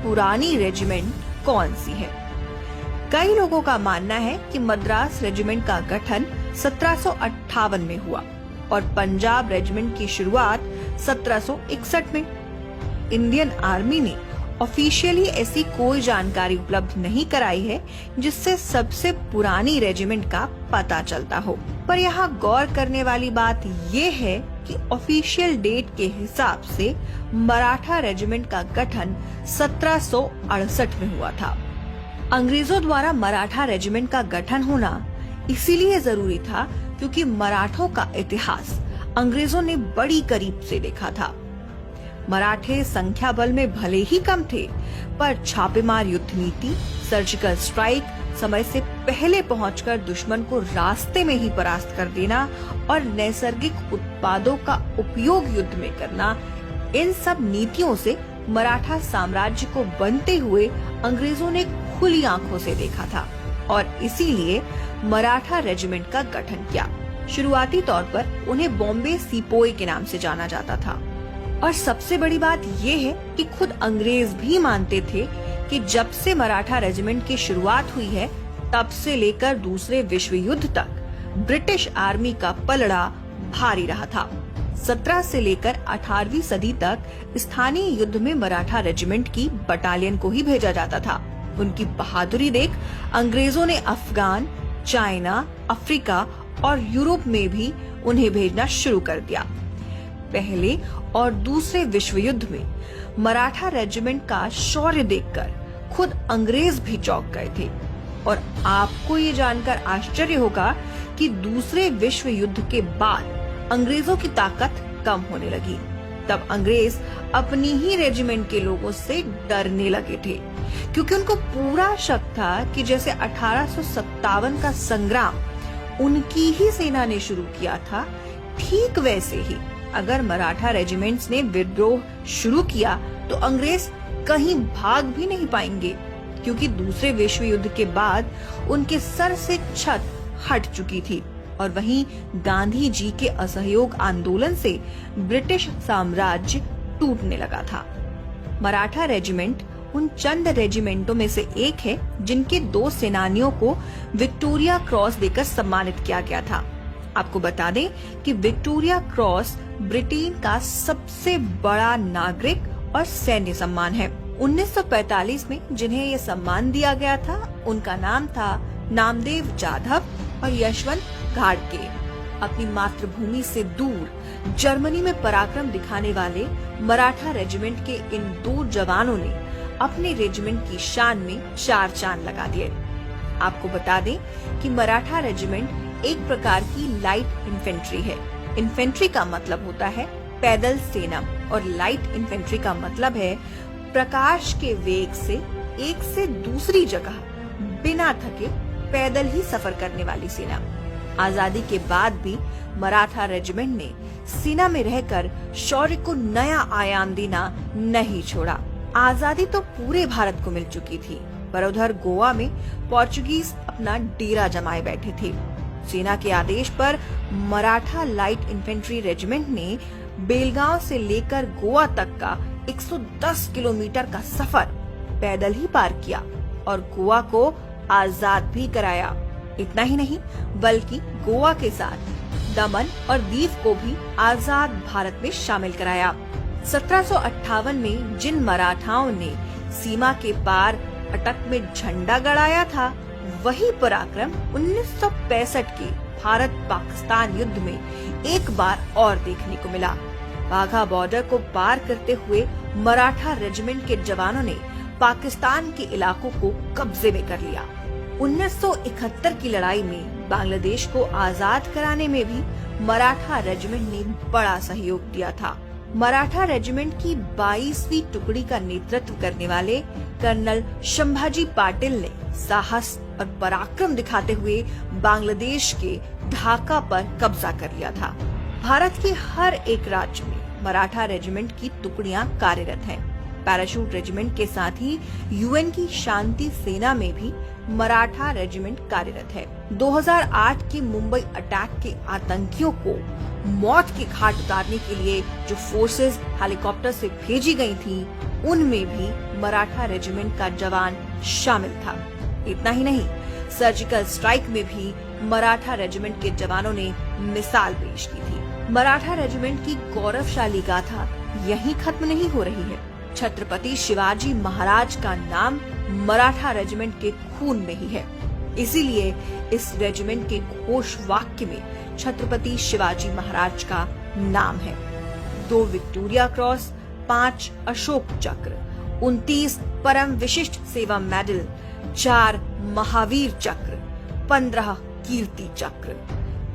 पुरानी रेजिमेंट कौन सी है? कई लोगों का मानना है कि मद्रास रेजिमेंट का गठन 1758 में हुआ और पंजाब रेजिमेंट की शुरुआत 1761 में। इंडियन आर्मी ने ऑफिशियली ऐसी कोई जानकारी उपलब्ध नहीं कराई है जिससे सबसे पुरानी रेजिमेंट का पता चलता हो। पर यहाँ गौर करने वाली बात ये है कि ऑफिशियल डेट के हिसाब से मराठा रेजिमेंट का गठन 1768 में हुआ था। अंग्रेजों द्वारा मराठा रेजिमेंट का गठन होना इसीलिए जरूरी था क्योंकि मराठों का इतिहास अंग्रेजों ने बड़ी करीब से देखा था। मराठे संख्या बल में भले ही कम थे, पर छापेमार युद्ध नीति, सर्जिकल स्ट्राइक, समय से पहले पहुंचकर दुश्मन को रास्ते में ही परास्त कर देना और नैसर्गिक उत्पादों का उपयोग युद्ध में करना, इन सब नीतियों से मराठा साम्राज्य को बनते हुए अंग्रेजों ने खुली आंखों से देखा था और इसीलिए मराठा रेजिमेंट का गठन किया। शुरुआती तौर पर उन्हें बॉम्बे सीपोई के नाम से जाना जाता था। और सबसे बड़ी बात ये है कि खुद अंग्रेज भी मानते थे कि जब से मराठा रेजिमेंट की शुरुआत हुई है तब से लेकर दूसरे विश्व युद्ध तक ब्रिटिश आर्मी का पलड़ा भारी रहा था। 17 से लेकर 18वीं सदी तक स्थानीय युद्ध में मराठा रेजिमेंट की बटालियन को ही भेजा जाता था। उनकी बहादुरी देख अंग्रेजों ने अफगान, चाइना, अफ्रीका और यूरोप में भी उन्हें भेजना शुरू कर दिया। पहले और दूसरे विश्व युद्ध में मराठा रेजिमेंट का शौर्य देखकर खुद अंग्रेज भी चौंक गए थे। और आपको ये जानकर आश्चर्य होगा कि दूसरे विश्व युद्ध के बाद अंग्रेजों की ताकत कम होने लगी। तब अंग्रेज अपनी ही रेजिमेंट के लोगों से डरने लगे थे, क्योंकि उनको पूरा शक था कि जैसे 1857 का संग्राम उनकी ही सेना ने शुरू किया था, ठीक वैसे ही अगर मराठा रेजिमेंट्स ने विद्रोह शुरू किया तो अंग्रेज कहीं भाग भी नहीं पाएंगे, क्योंकि दूसरे विश्व युद्ध के बाद उनके सर से छत हट चुकी थी। और वहीं गांधी जी के असहयोग आंदोलन से ब्रिटिश साम्राज्य टूटने लगा था। मराठा रेजिमेंट उन चंद रेजिमेंटों में से एक है जिनके 2 सेनानियों को विक्टोरिया क्रॉस देकर सम्मानित किया गया था। आपको बता दें कि विक्टोरिया क्रॉस ब्रिटेन का सबसे बड़ा नागरिक और सैन्य सम्मान है। 1945 में जिन्हें ये सम्मान दिया गया था उनका नाम था नामदेव जाधव और यशवंत घाटगे। अपनी मातृभूमि से दूर जर्मनी में पराक्रम दिखाने वाले मराठा रेजिमेंट के इन 2 जवानों ने अपने रेजिमेंट की शान में 4 चांद लगा दिए। आपको बता दें कि मराठा रेजिमेंट एक प्रकार की लाइट इन्फेंट्री है। इन्फेंट्री का मतलब होता है पैदल सेना और लाइट इन्फेंट्री का मतलब है प्रकाश के वेग से एक से दूसरी जगह बिना थके पैदल ही सफर करने वाली सेना। आजादी के बाद भी मराठा रेजिमेंट ने सेना में रहकर शौर्य को नया आयाम देना नहीं छोड़ा। आजादी तो पूरे भारत को मिल चुकी थी, पर उधर गोवा में पोर्चुगीज अपना डेरा जमाए बैठे थे। सेना के आदेश पर मराठा लाइट इन्फेंट्री रेजिमेंट ने बेलगांव से लेकर गोवा तक का 110 किलोमीटर का सफर पैदल ही पार किया और गोवा को आजाद भी कराया। इतना ही नहीं बल्कि गोवा के साथ दमन और दीव को भी आजाद भारत में शामिल कराया। 1758 में जिन मराठाओं ने सीमा के पार अटक में झंडा गड़ाया था, वही पराक्रम 1965 के भारत पाकिस्तान युद्ध में एक बार और देखने को मिला। वाघा बॉर्डर को पार करते हुए मराठा रेजिमेंट के जवानों ने पाकिस्तान के इलाकों को कब्जे में कर लिया। 1971 की लड़ाई में बांग्लादेश को आजाद कराने में भी मराठा रेजिमेंट ने बड़ा सहयोग दिया था। मराठा रेजिमेंट की 22वीं टुकड़ी का नेतृत्व करने वाले कर्नल संभाजी पाटिल ने साहस और पराक्रम दिखाते हुए बांग्लादेश के ढाका पर कब्जा कर लिया था। भारत के हर एक राज्य में मराठा रेजिमेंट की टुकड़ियां कार्यरत हैं। पैराशूट रेजिमेंट के साथ ही यूएन की शांति सेना में भी मराठा रेजिमेंट कार्यरत है। 2008 के मुंबई अटैक के आतंकियों को मौत के घाट उतारने के लिए जो फोर्सेस हेलीकॉप्टर से भेजी गई थी, उनमें भी मराठा रेजिमेंट का जवान शामिल था। इतना ही नहीं, सर्जिकल स्ट्राइक में भी मराठा रेजिमेंट के जवानों ने मिसाल पेश की थी। मराठा रेजिमेंट की गौरवशाली गाथा यहीं खत्म नहीं हो रही है। छत्रपति शिवाजी महाराज का नाम मराठा रेजिमेंट के खून में ही है। इसीलिए इस रेजिमेंट के घोष वाक्य में छत्रपति शिवाजी महाराज का नाम है। 2 विक्टोरिया क्रॉस, 5 अशोक चक्र, 29 परम विशिष्ट सेवा मेडल, 4 महावीर चक्र, 15 कीर्ति चक्र,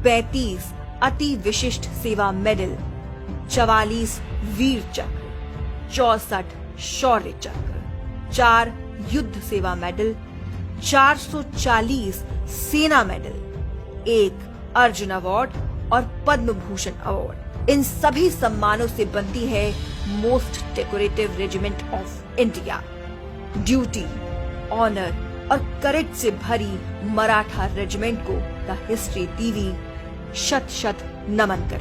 35 अति विशिष्ट सेवा मेडल, 44 वीर चक्र, 64 शौर्य चक्र, 4 युद्ध सेवा मेडल, 440 सेना मेडल, 1 अर्जुन अवार्ड और पद्म भूषण अवार्ड। इन सभी सम्मानों से बनती है most decorative regiment of India. Duty, honour और करेज से भरी मराठा रेजिमेंट को द हिस्ट्री टीवी शत शत नमन करता है।